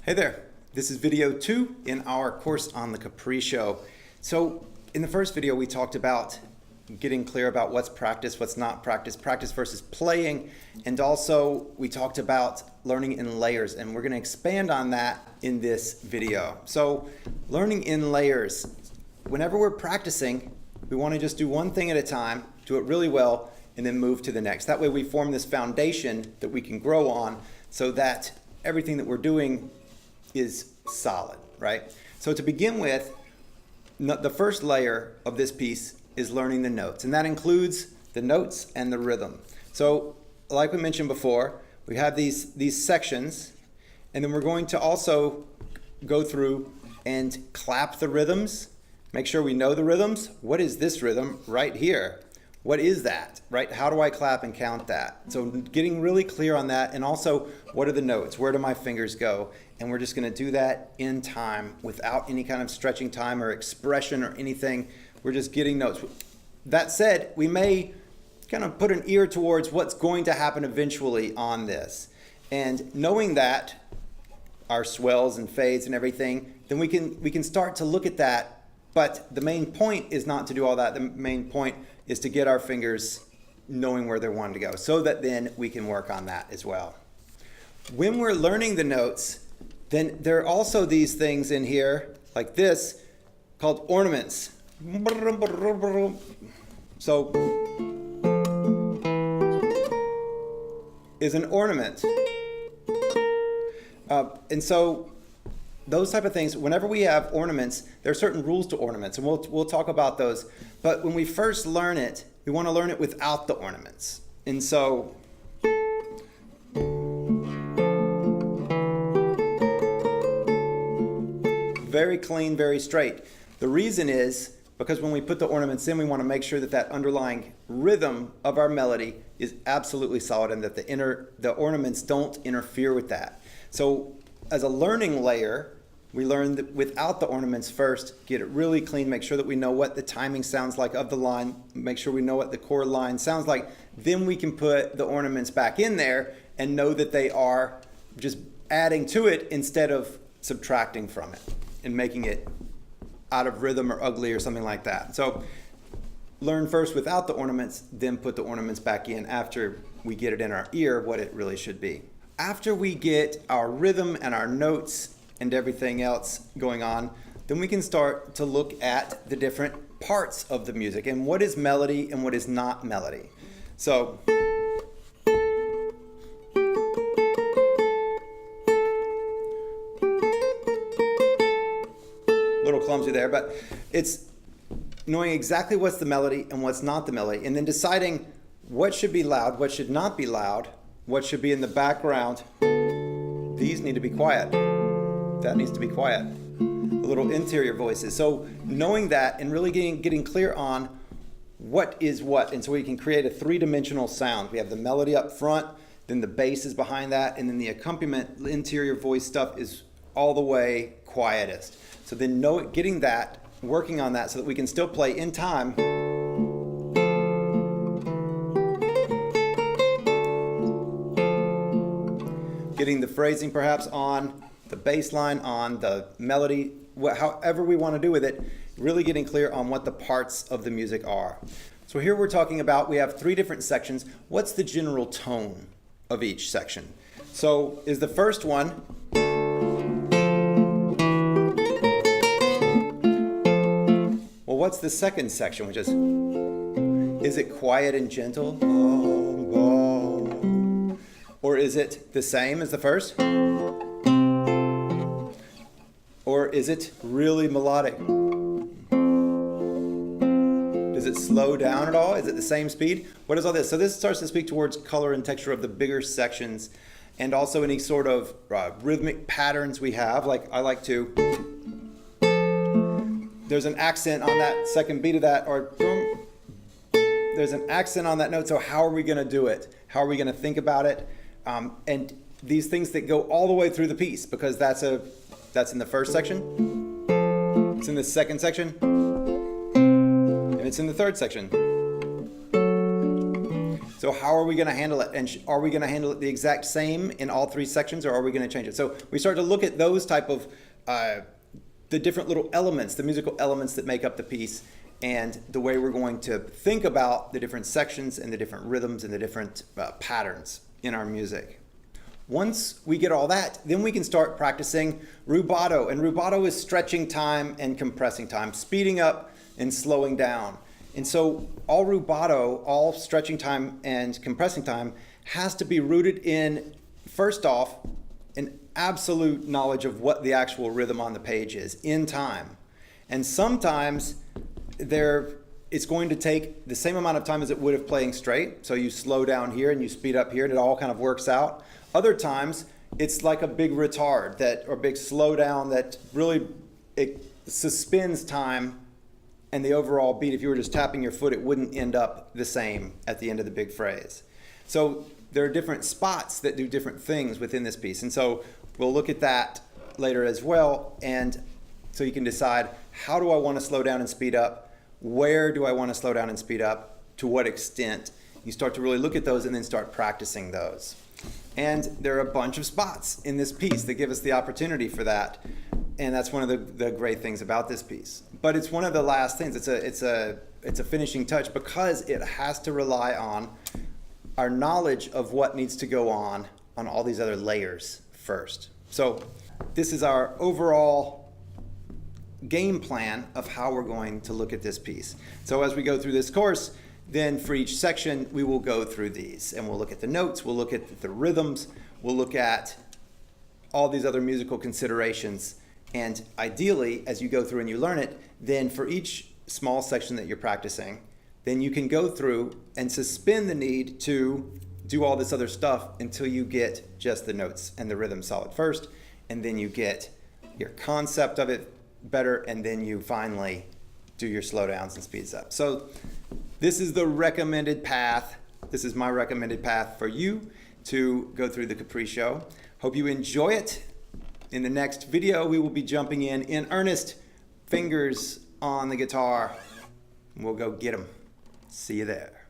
Hey there, this is video 2 in our course on the Capricho. So in the first video we talked about getting clear about what's practice, what's not practice, practice versus playing, and also we talked about learning in layers, and we're going to expand on that in this video. So learning in layers, whenever we're practicing, we want to just do one thing at a time, do it really well, and then move to the next. That way we form this foundation that we can grow on so that everything that we're doing is solid, right? So to begin with, the first layer of this piece is learning the notes, and that includes the notes and the rhythm. So like we mentioned before, we have these sections, and then we're going to also go through and clap the rhythms, make sure we know the rhythms. What is this rhythm right here? What is that, right? How do I clap and count that? So getting really clear on that, and also what are the notes? Where do my fingers go? And we're just gonna do that in time without any kind of stretching time or expression or anything. We're just getting notes. That said, we may kind of put an ear towards what's going to happen eventually on this. And knowing that, our swells and fades and everything, then we can start to look at that. But the main point is not to do all that. The main point is to get our fingers knowing where they want to go, so that then we can work on that as well. When we're learning the notes, then there are also these things in here, like this, called ornaments. So, is an ornament. And so, those type of things, whenever we have ornaments, there are certain rules to ornaments, and we'll talk about those. But when we first learn it, we want to learn it without the ornaments. And so, very clean, very straight. The reason is because when we put the ornaments in, we want to make sure that that underlying rhythm of our melody is absolutely solid, and that the ornaments don't interfere with that. So as a learning layer, we learn that without the ornaments first, get it really clean, make sure that we know what the timing sounds like of the line, make sure we know what the chord line sounds like. Then we can put the ornaments back in there and know that they are just adding to it instead of subtracting from it and making it out of rhythm or ugly or something like that. So learn first without the ornaments, then put the ornaments back in after we get it in our ear what it really should be. After we get our rhythm and our notes and everything else going on, then we can start to look at the different parts of the music and what is melody and what is not melody. So, little clumsy there, but it's knowing exactly what's the melody and what's not the melody, and then deciding what should be loud, what should not be loud, what should be in the background. These need to be quiet. That needs to be quiet. The little interior voices. So knowing that and really getting clear on what is what, and so we can create a three-dimensional sound. We have the melody up front, then the bass is behind that, and then the accompaniment, the interior voice stuff is all the way quietest. So then getting that, working on that so that we can still play in time. Getting the phrasing perhaps on, the bass line on, the melody, however we want to do with it, really getting clear on what the parts of the music are. So here we're talking about, we have 3 different sections. What's the general tone of each section? So is the first one, well, what's the second section, which is it quiet and gentle? Or is it the same as the first? Or is it really melodic? Does it slow down at all? Is it the same speed? What is all this? So this starts to speak towards color and texture of the bigger sections, and also any sort of rhythmic patterns we have. Like I like to, there's an accent on that second beat of that, or there's an accent on that note, so how are we gonna do it? How are we gonna think about it? And these things that go all the way through the piece, because that's in the first section, it's in the second section, and it's in the third section. So how are we going to handle it? And are we going to handle it the exact same in all three sections, or are we going to change it? So we start to look at those type of the different little elements, the musical elements that make up the piece, and the way we're going to think about the different sections and the different rhythms and the different patterns in our music. Once we get all that, then we can start practicing rubato. And rubato is stretching time and compressing time, speeding up and slowing down. And so all rubato, all stretching time and compressing time has to be rooted in, first off, an absolute knowledge of what the actual rhythm on the page is in time. And sometimes it's going to take the same amount of time as it would have playing straight. So you slow down here and you speed up here and it all kind of works out. Other times it's like a big retard or big slowdown that really it suspends time and the overall beat. If you were just tapping your foot, it wouldn't end up the same at the end of the big phrase. So there are different spots that do different things within this piece. And so we'll look at that later as well. And so you can decide, how do I want to slow down and speed up? Where do I want to slow down and speed up? To what extent? You start to really look at those and then start practicing those. And there are a bunch of spots in this piece that give us the opportunity for that. And that's one of the great things about this piece. But it's one of the last things. It's a finishing touch because it has to rely on our knowledge of what needs to go on all these other layers first. So this is our overall game plan of how we're going to look at this piece. So as we go through this course, then for each section, we will go through these and we'll look at the notes, we'll look at the rhythms, we'll look at all these other musical considerations. And ideally, as you go through and you learn it, then for each small section that you're practicing, then you can go through and suspend the need to do all this other stuff until you get just the notes and the rhythm solid first, and then you get your concept of it better, and then you finally do your slowdowns and speeds up. So this is the recommended path. This is my recommended path for you to go through the Capricho. Hope you enjoy it. In the next video, we will be jumping in earnest, fingers on the guitar. We'll go get them. See you there.